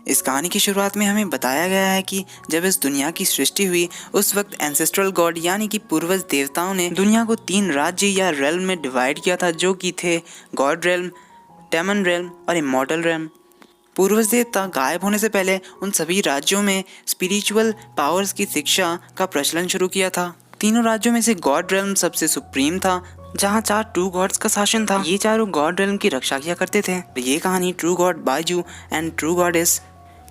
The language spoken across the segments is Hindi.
इस कहानी की शुरुआत में हमें बताया गया है कि जब इस दुनिया की सृष्टि हुई उस वक्त एंसेस्ट्रल गॉड यानी कि पूर्वज देवताओं ने दुनिया को 3 राज्य या रेल्म में डिवाइड किया था, जो कि थे गॉड रेल्म, डेमन रेल्म और इमॉर्टल रेल्म। पूर्वज देवता गायब होने से पहले उन सभी राज्यों में स्पिरिचुअल पावर्स की शिक्षा का प्रचलन शुरू किया था। तीनों राज्यों में से गॉड रेल्म सबसे सुप्रीम था, जहाँ 4 ट्रू गॉड्स का शासन था। ये चारों गॉड रेल्म की रक्षा किया करते थे। ये कहानी true god Baiju and true goddess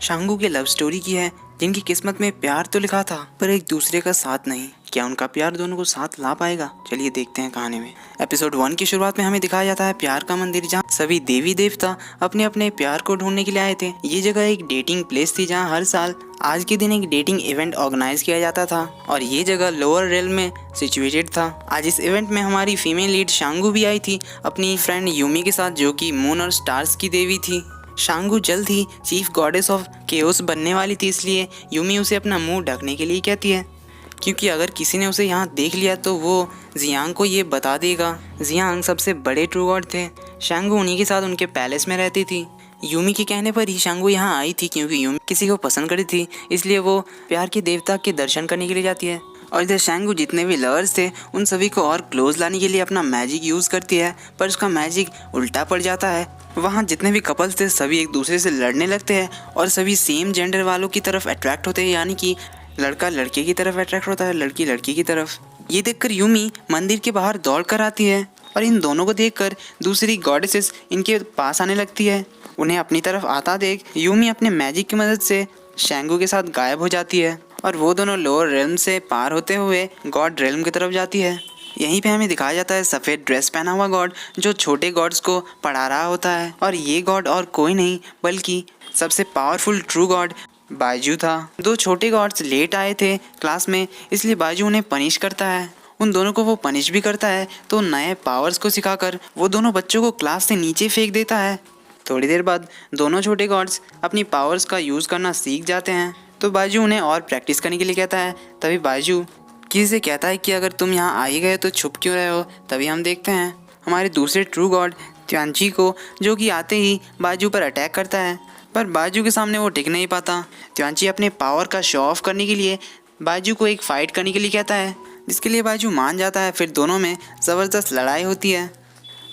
Shangu के लव स्टोरी की है, जिनकी किस्मत में प्यार तो लिखा था पर एक दूसरे का साथ नहीं। क्या उनका प्यार दोनों को साथ ला पाएगा? चलिए देखते हैं कहानी में। एपिसोड 1 की शुरुआत में हमें दिखाया जाता है प्यार का मंदिर, जहाँ सभी देवी देवता अपने अपने प्यार को ढूंढने के लिए आए थे। ये जगह एक डेटिंग प्लेस थी, जहाँ हर साल आज के दिन एक डेटिंग इवेंट ऑर्गेनाइज किया जाता था और ये जगह लोअर रेल में सिचुएटेड था। आज इस इवेंट में हमारी फीमेल लीड शांगू भी आई थी अपनी फ्रेंड यूमी के साथ, जो कि मून और स्टार्स की देवी थी। शांगू जल्द ही चीफ गॉडेस ऑफ केओस बनने वाली थी, इसलिए यूमी उसे अपना मुंह ढकने के लिए कहती है, क्योंकि अगर किसी ने उसे यहाँ देख लिया तो वो जियांग को ये बता देगा। जियांग सबसे बड़े ट्रू गॉड थे। शांगू उन्हीं के साथ उनके पैलेस में रहती थी। यूमी के कहने पर ही शांगू यहाँ आई थी, क्योंकि यूमी किसी को पसंद करती थी, इसलिए वो प्यार के देवता के दर्शन करने के लिए जाती है। और इधर शांगू जितने भी लवर्स थे उन सभी को और क्लोज लाने के लिए अपना मैजिक यूज़ करती है, पर उसका मैजिक उल्टा पड़ जाता है। वहाँ जितने भी कपल्स थे सभी एक दूसरे से लड़ने लगते हैं और सभी सेम जेंडर वालों की तरफ अट्रैक्ट होते हैं, यानी कि लड़का लड़के की तरफ अट्रैक्ट होता है, लड़की लड़की की तरफ। ये देखकर यूमी मंदिर के बाहर दौड़ कर आती है और इन दोनों को देखकर दूसरी गॉडेसेस इनके पास आने लगती है। उन्हें अपनी तरफ आता देख यूमी अपने मैजिक की मदद से शांगू के साथ गायब हो जाती है और वो दोनों लोअर रेल्म से पार होते हुए गॉड रेल्म की तरफ जाती है। यहीं पे हमें दिखाया जाता है सफ़ेद ड्रेस पहना हुआ गॉड, जो छोटे गॉड्स को पढ़ा रहा होता है। और ये गॉड और कोई नहीं बल्कि सबसे पावरफुल ट्रू गॉड बाइजू था। 2 छोटे गॉड्स लेट आए थे क्लास में, इसलिए बाइजू उन्हें पनिश करता है। उन दोनों को वो पनिश भी करता है तो नए पावर्स को सिखाकर वो दोनों बच्चों को क्लास से नीचे फेंक देता है। थोड़ी देर बाद दोनों छोटे गॉड्स अपनी पावर्स का यूज़ करना सीख जाते हैं, तो बाइजू उन्हें और प्रैक्टिस करने के लिए कहता है। तभी बाइजू किसी से कहता है कि अगर तुम यहाँ आ ही गए तो छुप क्यों रहे हो। तभी हम देखते हैं हमारे दूसरे ट्रू गॉड त्यांची को, जो कि आते ही बाइजू पर अटैक करता है, पर बाइजू के सामने वो टिक नहीं पाता। त्यांची अपने पावर का शो ऑफ करने के लिए बाइजू को एक फ़ाइट करने के लिए कहता है, जिसके लिए बाइजू मान जाता है। फिर दोनों में ज़बरदस्त लड़ाई होती है,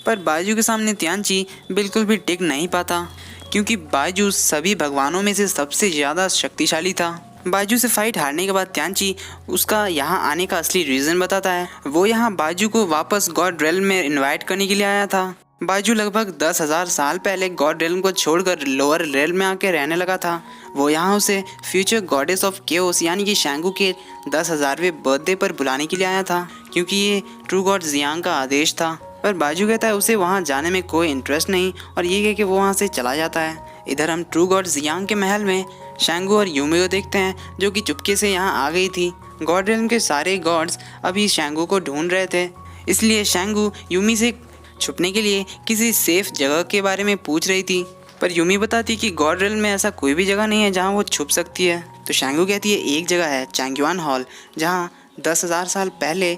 पर बाइजू के सामने त्यांची बिल्कुल भी टिक नहीं पाता, क्योंकि बाइजू सभी भगवानों में से सबसे ज़्यादा शक्तिशाली था। बाइजू से फाइट हारने के बाद त्यांची उसका यहाँ आने का असली रीज़न बताता है। वो यहाँ बाइजू को वापस गॉड रेल्म में इनवाइट करने के लिए आया था। बाइजू लगभग 10,000 साल पहले गॉड रेल्म को छोड़कर लोअर रेल्म में आके रहने लगा था। वो यहाँ उसे फ्यूचर गॉडेस ऑफ केओस यानी कि शांगू के 10,000वें बर्थडे पर बुलाने के लिए आया था, क्योंकि ये ट्रू गॉड जियांग का आदेश था। पर बाइजू कहता है उसे वहाँ जाने में कोई इंटरेस्ट नहीं और ये कह के वो वहाँ से चला जाता है। इधर हम ट्रू गॉड जियांग के महल में शांगू और यूमी को देखते हैं, जो कि चुपके से यहाँ आ गई थी। गॉड रेल्म के सारे गॉड्स अभी शांगू को ढूंढ रहे थे, इसलिए शांगू यूमी से छुपने के लिए किसी सेफ जगह के बारे में पूछ रही थी, पर यूमी बताती कि गॉड रेल्म में ऐसा कोई भी जगह नहीं है जहाँ वो छुप सकती है। तो शांगू कहती है एक जगह है, चैंगयुआन हॉल, जहाँ 10,000 साल पहले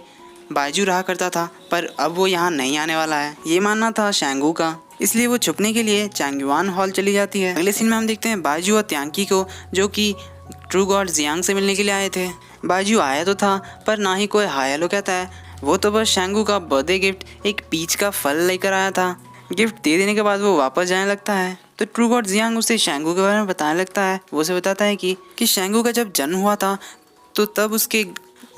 बाइजू रहा करता था, पर अब वो यहाँ नहीं आने वाला है। ये मानना था शांगू का, इसलिए वो छुपने के लिए चैंगयुआन हॉल चली जाती है। अगले सीन में हम देखते हैं बाइजू और त्यांकी को, जो कि ट्रू गॉड जियांग से मिलने के लिए आए थे। बाइजू आया तो था, पर ना ही कोई हाय हेलो कहता है। वो तो बस शांगू का बर्थडे गिफ्ट एक पीच का फल लेकर आया था। गिफ्ट दे देने के बाद वो वापस जाने लगता है, तो ट्रू गॉड जियांग उसे शांगू के बारे में बताने लगता है। वो उसे बताता है कि शांगू का जब जन्म हुआ था तो तब उसके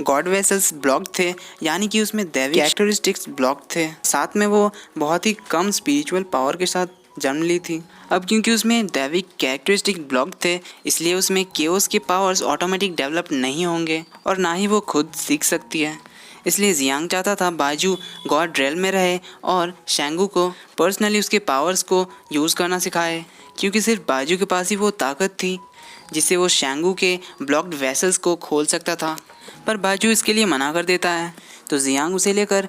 गॉड वेसल्स ब्लॉक्ड थे, यानी कि उसमें दैविक कैरेक्टरिस्टिक्स ब्लॉक्ड थे। साथ में वो बहुत ही कम स्पिरिचुअल पावर के साथ जन्म ली थी। अब क्योंकि उसमें दैविक कैरेक्टरिस्टिक ब्लॉक्ड थे, इसलिए उसमें केओस के पावर्स ऑटोमेटिक डेवलप नहीं होंगे और ना ही वो खुद सीख सकती है। इसलिए जियांग चाहता था बाइजू गॉड रेल्म में रहे और शांगू को पर्सनली उसके पावर्स को यूज़ करना सिखाए, क्योंकि सिर्फ बाइजू के पास ही वो ताकत थी जिससे वो शांगू के ब्लॉक्ड वेसल्स को खोल सकता था। पर बाइजू इसके लिए मना कर देता है, तो जियांग उसे लेकर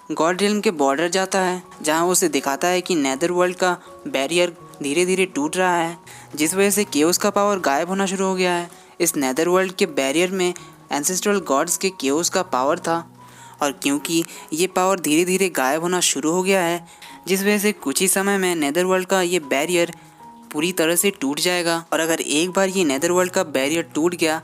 गॉड रेल्म के बॉर्डर जाता है, जहां वो उसे दिखाता है कि नेदर वर्ल्ड का बैरियर धीरे धीरे टूट रहा है, जिस वजह से केओस का पावर गायब होना शुरू हो गया है। इस नेदर वर्ल्ड के बैरियर में एंसेस्ट्रल गॉड्स के केओस का पावर था, और क्योंकि ये पावर धीरे धीरे गायब होना शुरू हो गया है, जिस वजह से कुछ ही समय में नेदर वर्ल्ड का ये बैरियर पूरी तरह से टूट जाएगा। और अगर एक बार ये नेदरवर्ल्ड का बैरियर टूट गया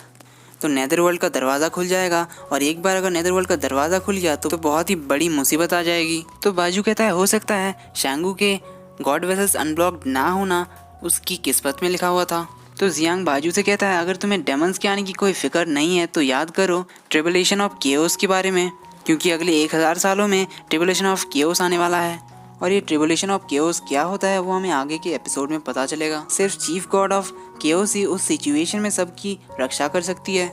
तो नेदरवर्ल्ड का दरवाज़ा खुल जाएगा, और एक बार अगर नेदरवर्ल्ड का दरवाज़ा खुल गया तो बहुत ही बड़ी मुसीबत आ जाएगी। तो बाजू कहता है हो सकता है शांगू के गॉड वेसल्स अनब्लॉक्ड ना होना उसकी किस्मत में लिखा हुआ था। तो जियांग बाजू से कहता है अगर तुम्हें डेमंस के आने की कोई फिक्र नहीं है तो याद करो ट्रिबुलेशन ऑफ केओस के बारे में, क्योंकि अगले 1000 सालों में ट्रिबुलेशन ऑफ केओस आने वाला है। और ये ट्रिबुलेशन ऑफ केओस क्या होता है वो हमें आगे के एपिसोड में पता चलेगा। सिर्फ चीफ गॉड ऑफ केओस ही उस सिचुएशन में सबकी रक्षा कर सकती है।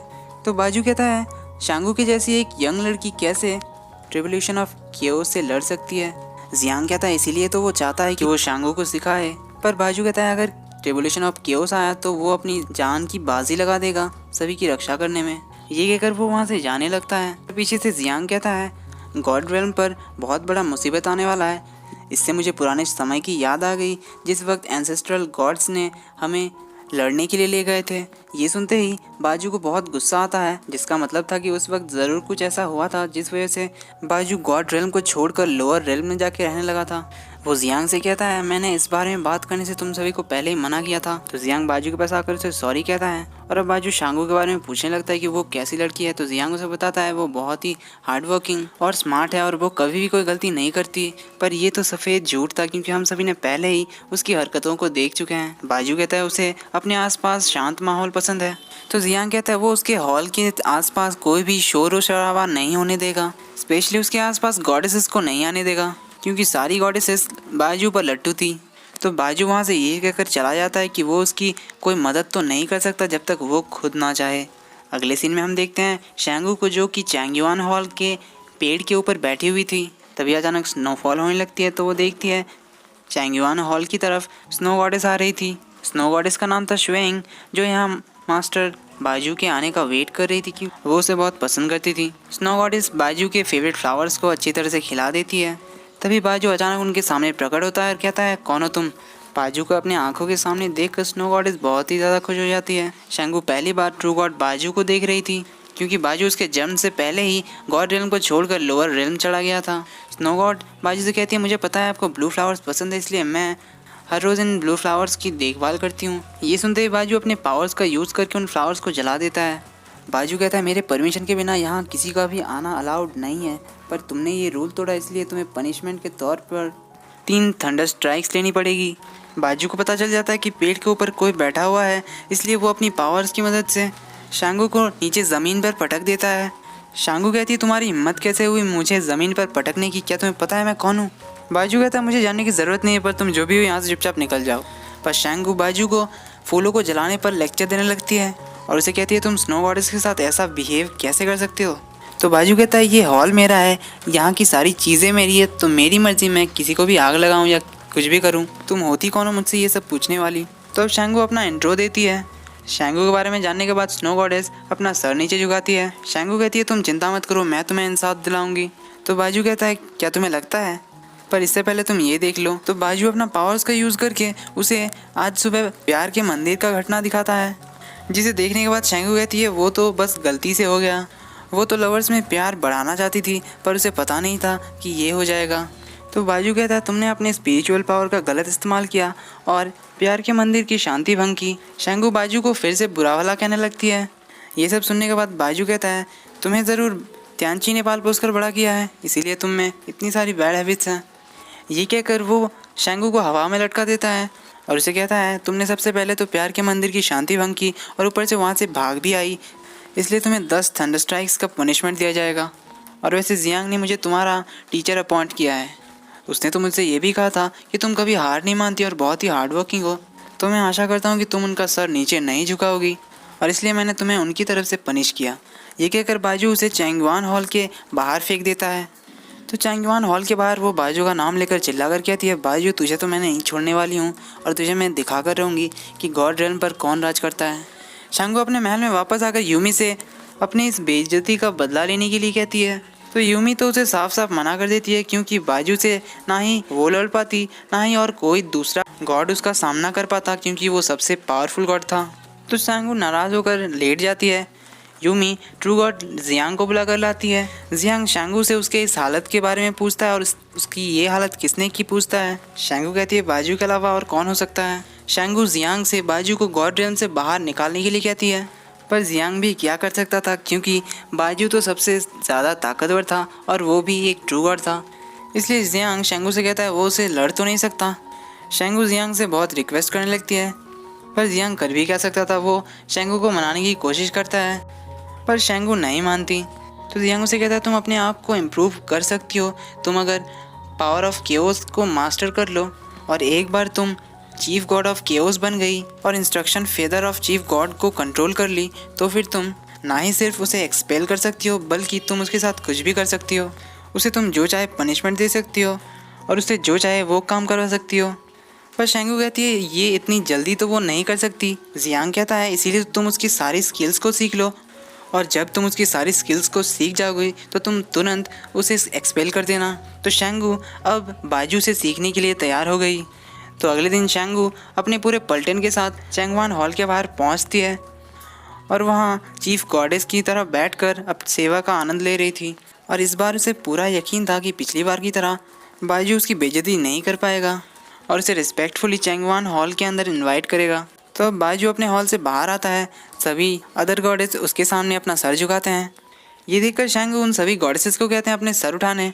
तो बाजू कहता है शांगू की जैसी एक यंग लड़की कैसे ट्रिबुलेशन ऑफ केओस से लड़ सकती है। जियांग कहता है इसीलिए तो वो चाहता है कि वो शांगू को सिखाए। पर बाजू कहता है अगर ट्रिबुलेशन ऑफ केओस आया तो वो अपनी जान की बाजी लगा देगा सभी की रक्षा करने में। ये कहकर वो वहाँ से जाने लगता है। पीछे से जियांग कहता है गॉड रेल्म पर बहुत बड़ा मुसीबत आने वाला है। इससे मुझे पुराने समय की याद आ गई जिस वक्त एंसेस्ट्रल गॉड्स ने हमें लड़ने के लिए ले गए थे। ये सुनते ही बाजू को बहुत गुस्सा आता है, जिसका मतलब था कि उस वक्त ज़रूर कुछ ऐसा हुआ था जिस वजह से बाजू गॉड रेल्म को छोड़कर लोअर रेल्म में जाके रहने लगा था। वो जियांग से कहता है मैंने इस बारे में बात करने से तुम सभी को पहले ही मना किया था। तो जियांग बाजू के पास आकर उसे सॉरी कहता है और अब बाजू शांगू के बारे में पूछने लगता है कि वो कैसी लड़की है। तो जियांग उसे बताता है वो बहुत ही हार्ड वर्किंग और स्मार्ट है और वो कभी भी कोई गलती नहीं करती। पर ये तो सफ़ेद झूठ था क्योंकि हम सभी ने पहले ही उसकी हरकतों को देख चुके हैं। बाजू कहता है उसे अपने आसपास शांत माहौल पसंद है। तो जियांग कहता है वो उसके हॉल के आसपास कोई भी शोर शराबा नहीं होने देगा, स्पेशली उसके आसपास गॉडेसेस को नहीं आने देगा क्योंकि सारी गॉडेसेस बाजू पर लट्टू थी। तो बाजू वहाँ से ये कहकर चला जाता है कि वो उसकी कोई मदद तो नहीं कर सकता जब तक वो खुद ना चाहे। अगले सीन में हम देखते हैं शांगू को जो कि चैंगयुआन हॉल के पेड़ के ऊपर बैठी हुई थी। तभी अचानक स्नोफॉल होने लगती है तो वो देखती है चैंगयुआन हॉल की तरफ स्नो गॉडेस आ रही थी। स्नो गॉडेस का नाम था शुएंग, जो यहाँ मास्टर बाजू के आने का वेट कर रही थी कि वो उसे बहुत पसंद करती थी। स्नो गॉडेस बाजू के फेवरेट फ्लावर्स को अच्छी तरह से खिला देती है। तभी बाजू अचानक उनके सामने प्रकट होता है और कहता है कौन हो तुम। बाजू को अपने आंखों के सामने देखकर स्नो गॉडेस बहुत ही ज़्यादा खुश हो जाती है। शांगू पहली बार ट्रू गॉड बाजू को देख रही थी क्योंकि बाजू उसके जन्म से पहले ही गॉड रेल्म को छोड़कर लोअर रेल्म चला गया था। स्नो गॉड बाजू से कहती है मुझे पता है आपको ब्लू फ्लावर्स पसंद है, इसलिए मैं हर रोज़ इन ब्लू फ्लावर्स की देखभाल करती हूँ। ये सुनते ही बाजू अपने पावर्स का यूज़ करके उन फ्लावर्स को जला देता है। बाजू कहता है मेरे परमिशन के बिना यहाँ किसी का भी आना अलाउड नहीं है, पर तुमने ये रूल तोड़ा इसलिए तुम्हें पनिशमेंट के तौर पर 3 थंडर स्ट्राइक्स लेनी पड़ेगी। बाजू को पता चल जाता है कि पेड़ के ऊपर कोई बैठा हुआ है, इसलिए वो अपनी पावर्स की मदद से शांगू को नीचे ज़मीन पर पटक देता है। शांगू कहती है तुम्हारी हिम्मत कैसे हुई मुझे ज़मीन पर पटकने की, क्या तुम्हें पता है मैं कौन हूँ। बाजू कहता है मुझे जानने की ज़रूरत नहीं है, पर तुम जो भी हो यहाँ से चुपचाप निकल जाओ। पर शांगू बाजू को फूलों को जलाने पर लेक्चर देने लगती है और उसे कहती है तुम स्नो गॉडेस के साथ ऐसा बिहेव कैसे कर सकते हो। तो बाजू कहता है ये हॉल मेरा है, यहाँ की सारी चीज़ें मेरी है, तो मेरी मर्जी मैं किसी को भी आग लगाऊँ या कुछ भी करूँ। तुम होती कौन हो मुझसे ये सब पूछने वाली। तो अब शांगू अपना इंट्रो देती है। शांगू के बारे में जानने के बाद स्नो गॉडेस अपना सर नीचे झुकाती है। शांगू कहती है तुम चिंता मत करो, मैं तुम्हें इंसाफ दिलाऊंगी। तो बाजू कहता है क्या तुम्हें लगता है, पर इससे पहले तुम ये देख लो। तो बाजू अपना पावर्स का यूज़ करके उसे आज सुबह प्यार के मंदिर का घटना दिखाता है, जिसे देखने के बाद शांगू कहती है वो तो बस गलती से हो गया, वो तो लवर्स में प्यार बढ़ाना चाहती थी पर उसे पता नहीं था कि ये हो जाएगा। तो बाजू कहता है तुमने अपने स्पिरिचुअल पावर का गलत इस्तेमाल किया और प्यार के मंदिर की शांति भंग की। शांगू बाजू को फिर से बुरा भला कहने लगती है। ये सब सुनने के बाद बाजू कहता है तुम्हें ज़रूर त्यांची ने पाल पोस कर बड़ा किया है, इसीलिए तुम में इतनी सारी बैड हैबिट्स हैं। ये कहकर वो शांगू को हवा में लटका देता है और उसे कहता है तुमने सबसे पहले तो प्यार के मंदिर की शांति भंग की और ऊपर से वहाँ से भाग भी आई, इसलिए तुम्हें 10 थंडर स्ट्राइक्स का पनिशमेंट दिया जाएगा। और वैसे जियांग ने मुझे तुम्हारा टीचर अपॉइंट किया है, उसने तो मुझसे ये भी कहा था कि तुम कभी हार नहीं मानती और बहुत ही हार्ड वर्किंग हो, तो मैं आशा करता हूँ कि तुम उनका सर नीचे नहीं झुकाओगी और इसलिए मैंने तुम्हें उनकी तरफ से पनिश किया। ये कहकर बाजू उसे चैंगयुआन हॉल के बाहर फेंक देता है। तो चैंगयुआन हॉल के बाहर वो बाजू का नाम लेकर चिल्ला कर कहती है बाजू तुझे तो मैंने नहीं छोड़ने वाली हूँ और तुझे मैं दिखा कर रहूँगी कि गॉड रेल्म पर कौन राज करता है। शांगू अपने महल में वापस आकर यूमी से अपनी इस बेइज्जती का बदला लेने के लिए कहती है। तो यूमी तो उसे साफ साफ मना कर देती है क्योंकि बाजू से ना ही वो लड़ पाती ना ही और कोई दूसरा गॉड उसका सामना कर पाता क्योंकि वो सबसे पावरफुल गॉड था। तो शांगू नाराज़ होकर लेट जाती है। यूमी ट्रू गॉड जियांग को बुला कर लाती है। जियांग शांगू से उसके इस हालत के बारे में पूछता है और उसकी ये हालत किसने की पूछता है। शांगू कहती है बाजू के अलावा और कौन हो सकता है। शांगू जियांग से बाजू को गॉड रियल्म से बाहर निकालने के लिए कहती है, पर जियांग भी क्या कर सकता था क्योंकि बाजू तो सबसे ज़्यादा ताकतवर था और वो भी एक ट्रू गॉड था। इसलिए जियांग शांगू से कहता है वो उसे लड़ तो नहीं सकता। शांगू जियांग से बहुत रिक्वेस्ट करने लगती है, पर जियांग कर भी क्या सकता था। वो शांगू को मनाने की कोशिश करता है पर शांगू नहीं मानती। तो जियांग उसे कहता है तुम अपने आप को इम्प्रूव कर सकती हो, तुम अगर पावर ऑफ केओस को मास्टर कर लो और एक बार तुम चीफ गॉड ऑफ केओस बन गई और instruction feather of chief God को कंट्रोल कर ली तो फिर तुम ना ही सिर्फ उसे एक्सपेल कर सकती हो बल्कि तुम उसके साथ कुछ भी कर सकती हो। उसे तुम जो चाहे पनिशमेंट दे सकती हो और उससे जो चाहे वो काम करवा सकती हो। पर शांगू कहती है ये इतनी जल्दी तो वो नहीं कर सकती। जियांग कहता है इसीलिए तुम उसकी सारी स्किल्स को सीख लो और जब तुम उसकी सारी स्किल्स को सीख जाओगे तो तुम तुरंत उसे एक्सपेल कर देना। तो शांगू अब बाजू से सीखने के लिए तैयार हो गई। तो अगले दिन शांगू अपने पूरे पलटन के साथ चैंगवान हॉल के बाहर पहुंचती है और वहां चीफ गॉडेस की तरह बैठकर अब सेवा का आनंद ले रही थी। और इस बार उसे पूरा यकीन था कि पिछली बार की तरह बाजू उसकी बेइज्जती नहीं कर पाएगा और उसे रिस्पेक्टफुली चैंगवान हॉल के अंदर इनवाइट करेगा। तो अब बाजू अपने हॉल से बाहर आता है। सभी अदर गॉडेस उसके सामने अपना सर झुकाते हैं। ये देखकर शांगू उन सभी गॉडेसेस को कहते हैं अपने सर उठाने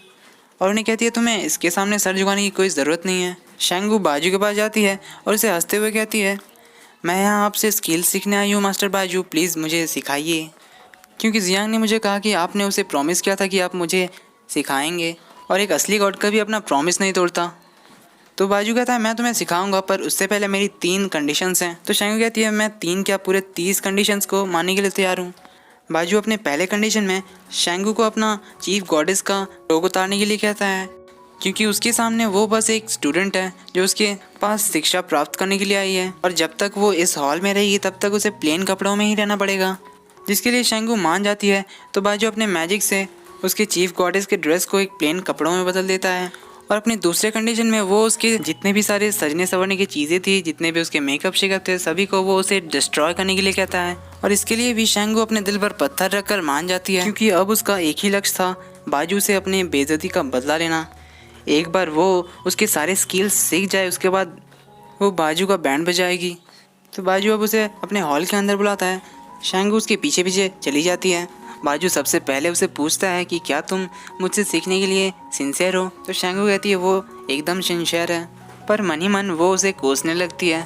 और उन्हें कहती है तुम्हें इसके सामने सर झुकाने की कोई ज़रूरत नहीं है। शांगू बाजू के पास जाती है और उसे हंसते हुए कहती है मैं यहाँ आपसे स्किल सीखने आई हूँ मास्टर बाजू, प्लीज़ मुझे सिखाइए। क्योंकि जियांग ने मुझे कहा कि आपने उसे प्रॉमिस किया था कि आप मुझे सिखाएंगे और एक असली गॉड कभी अपना प्रॉमिस नहीं तोड़ता। तो बाजू कहता है मैं तुम्हें सिखाऊंगा पर उससे पहले मेरी 3 कंडीशंस हैं। तो शांगू कहती है मैं 3 क्या पूरे 30 कंडीशंस को मानने के लिए तैयार हूँ। बाजू अपने पहले कंडीशन में शांगू को अपना चीफ गॉडेस का रोग उतारने के लिए कहता है क्योंकि उसके सामने वो बस एक स्टूडेंट है जो उसके पास शिक्षा प्राप्त करने के लिए आई है और जब तक वो इस हॉल में रहेगी तब तक उसे प्लेन कपड़ों में ही रहना पड़ेगा, जिसके लिए शांगू मान जाती है। तो बाजू अपने मैजिक से उसके चीफ गॉडेस के ड्रेस को एक प्लेन कपड़ों में बदल देता है और अपने दूसरे कंडीशन में वो उसके जितने भी सारे सजने संवरने की चीज़ें थी, जितने भी उसके मेकअप शेकअप थे, सभी को वो उसे डिस्ट्रॉय करने के लिए कहता है। और इसके लिए भी शांगू अपने दिल पर पत्थर रखकर मान जाती है क्योंकि अब उसका एक ही लक्ष्य था बाजू से अपने बेइज्जती का बदला लेना। एक बार वो उसके सारे स्किल्स सीख जाए उसके बाद वो बाजू का बैंड बजाएगी। तो बाजू अब उसे अपने हॉल के अंदर बुलाता है। शांगू उसके पीछे पीछे चली जाती है। बाजू सबसे पहले उसे पूछता है कि क्या तुम मुझसे सीखने के लिए सिंसियर हो। तो शांगू कहती है वो एकदम सिंसियर है, पर मन ही मन वो उसे कोसने लगती है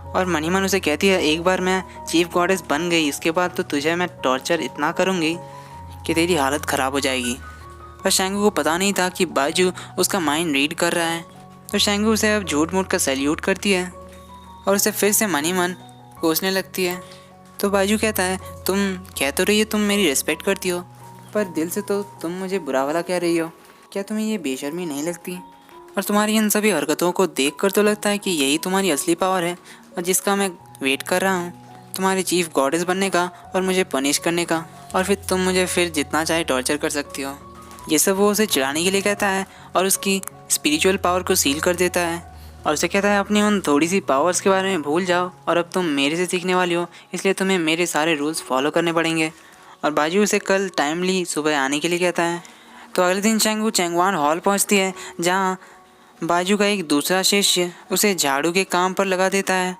और मन ही मन उसे कहती है एक बार मैं चीफ गॉडेस बन गई इसके बाद तो तुझे मैं टॉर्चर इतना करूँगी कि तेरी हालत ख़राब हो जाएगी। पर शांगू को पता नहीं था कि बाजू उसका माइंड रीड कर रहा है। तो शांगू उसे अब झूठ मूठ का सैल्यूट करती है और उसे फिर से मन ही मन कोसने लगती है। तो बाजू कहता है तुम कह तो रही हो तुम मेरी रिस्पेक्ट करती हो, पर दिल से तो तुम मुझे बुरा वाला कह रही हो। क्या तुम्हें ये बेशर्मी नहीं लगती? और तुम्हारी इन सभी हरकतों को देख कर तो लगता है कि यही तुम्हारी असली पावर है और जिसका मैं वेट कर रहा हूँ, तुम्हारे चीफ गॉडेस बनने का और मुझे पनिश करने का, और फिर तुम मुझे फिर जितना चाहे टॉर्चर कर सकती हो। ये सब वो उसे चिढ़ाने के लिए कहता है और उसकी स्पिरिचुअल पावर को सील कर देता है और उसे कहता है अपनी उन थोड़ी सी पावर्स के बारे में भूल जाओ और अब तुम मेरे से सीखने वाली हो, इसलिए तुम्हें मेरे सारे रूल्स फॉलो करने पड़ेंगे। और बाजू उसे कल टाइमली सुबह आने के लिए कहता है। तो अगले दिन शांगू चैंगवान हॉल पहुंचती है जहां बाजू का एक दूसरा शिष्य उसे झाड़ू के काम पर लगा देता है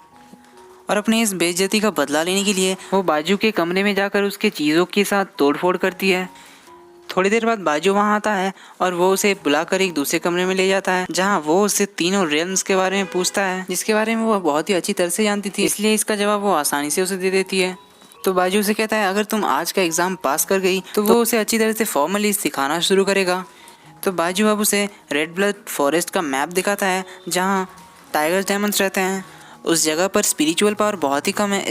और अपने इस बेइज्जती का बदला लेने के लिए वो बाजू के कमरे में जाकर उसके चीज़ों के साथ तोड़फोड़ करती है। थोड़ी देर बाद बाजू वहाँ आता है और वो उसे बुलाकर एक दूसरे कमरे में ले जाता है जहाँ वो उससे तीनों रियल्म्स के बारे में पूछता है जिसके बारे में वो बहुत ही अच्छी तरह से जानती थी, इसलिए इसका जवाब वो आसानी से उसे दे देती है। तो बाजू उसे कहता है अगर तुम आज का एग्ज़ाम पास कर गई तो वो उसे अच्छी तरह से फॉर्मली सिखाना शुरू करेगा। तो बाजू अब उसे रेड ब्लड फॉरेस्ट का मैप दिखाता है जहाँ टाइगर्स डायमंड्स रहते हैं। उस जगह पर स्पिरिचुअल पावर बहुत ही कम है,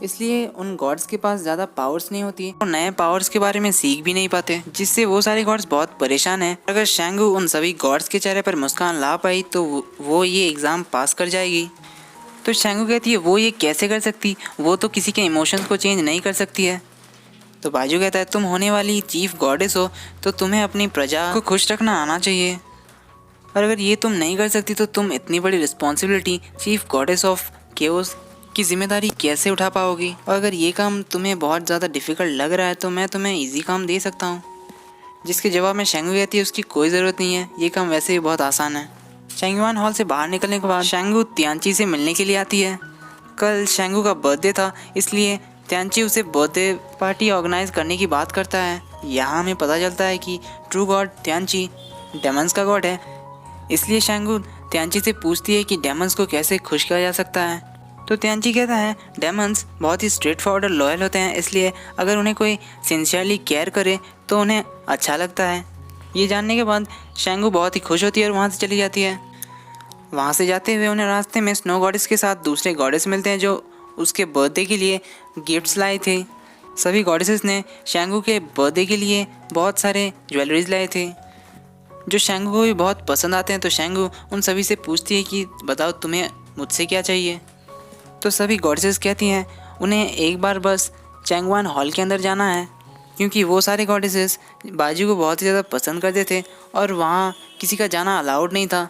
इसलिए उन गॉड्स के पास ज़्यादा पावर्स नहीं होती और नए पावर्स के बारे में सीख भी नहीं पाते, जिससे वो सारे गॉड्स बहुत परेशान हैं। अगर शांगू उन सभी गॉड्स के चेहरे पर मुस्कान ला पाई तो वो ये एग्ज़ाम पास कर जाएगी। तो शांगू कहती है वो ये कैसे कर सकती, वो तो किसी के इमोशंस को चेंज नहीं कर सकती है। तो बाजू कहता है तुम होने वाली चीफ गॉडेस हो तो तुम्हें अपनी प्रजा को खुश रखना आना चाहिए, और अगर ये तुम नहीं कर सकती तो तुम इतनी बड़ी responsibility chief goddess of chaos की जिम्मेदारी कैसे उठा पाओगी, और अगर ये काम तुम्हें बहुत ज़्यादा डिफ़िकल्ट लग रहा है तो मैं तुम्हें ईजी काम दे सकता हूँ। जिसके जवाब में शेंगू कहती है उसकी कोई ज़रूरत नहीं है, ये काम वैसे ही बहुत आसान है। शेंगुआन हॉल से बाहर निकलने के बाद शेंगू तियानची से मिलने के लिए आती है। कल शेंगू का बर्थडे था, इसलिए तियानची उसे बर्थडे पार्टी ऑर्गेनाइज करने की बात करता है। यहाँ हमें पता चलता है कि ट्रू गॉड तियानची डेमंस का गॉड है, इसलिए शेंगू तियानची से पूछती है कि डेमंस को कैसे खुश किया जा सकता है। तो तियानची कहता है डेमंस बहुत ही स्ट्रेट फॉरवर्ड और लॉयल होते हैं, इसलिए अगर उन्हें कोई सिंसियरली केयर करे तो उन्हें अच्छा लगता है। ये जानने के बाद शेंगू बहुत ही खुश होती है और वहाँ से चली जाती है। वहाँ से जाते हुए उन्हें रास्ते में स्नो गॉडेस के साथ दूसरे गॉडेस मिलते हैं जो उसके बर्थडे के लिए गिफ्ट्स लाए थे। सभी गॉडेसेस ने शेंगू के बर्थडे के लिए बहुत सारे ज्वेलरीज लाए थे जो शेंगू को भी बहुत पसंद आते हैं। तो शेंगू उन सभी से पूछती है कि बताओ तुम्हें मुझसे क्या चाहिए। तो सभी गॉडेसेस कहती हैं उन्हें एक बार बस चैंगवान हॉल के अंदर जाना है, क्योंकि वो सारे गॉडेसेस बाजू को बहुत ही ज़्यादा पसंद करते थे और वहाँ किसी का जाना अलाउड नहीं था।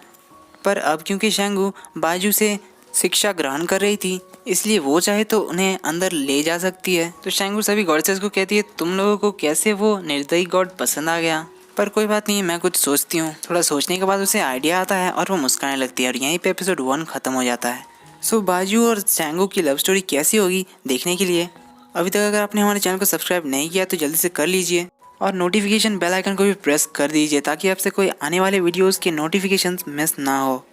पर अब क्योंकि शेंगू बाजू से शिक्षा ग्रहण कर रही थी, इसलिए वो चाहे तो उन्हें अंदर ले जा सकती है। तो शेंगू सभी गॉडेसेस को कहती है तुम लोगों को कैसे वो निर्दयी गॉड पसंद आ गया, पर कोई बात नहीं, मैं कुछ सोचती हूँ। थोड़ा सोचने के बाद उसे आइडिया आता है और वो मुस्कुराने लगती है और यहीं पे एपिसोड 1 ख़त्म हो जाता है। सो बाजू और शेंगू की लव स्टोरी कैसी होगी देखने के लिए अभी तक अगर आपने हमारे चैनल को सब्सक्राइब नहीं किया तो जल्दी से कर लीजिए और नोटिफिकेशन बेल आइकन को भी प्रेस कर दीजिए ताकि आपसे कोई आने वाले वीडियोस के नोटिफिकेशंस मिस ना हो।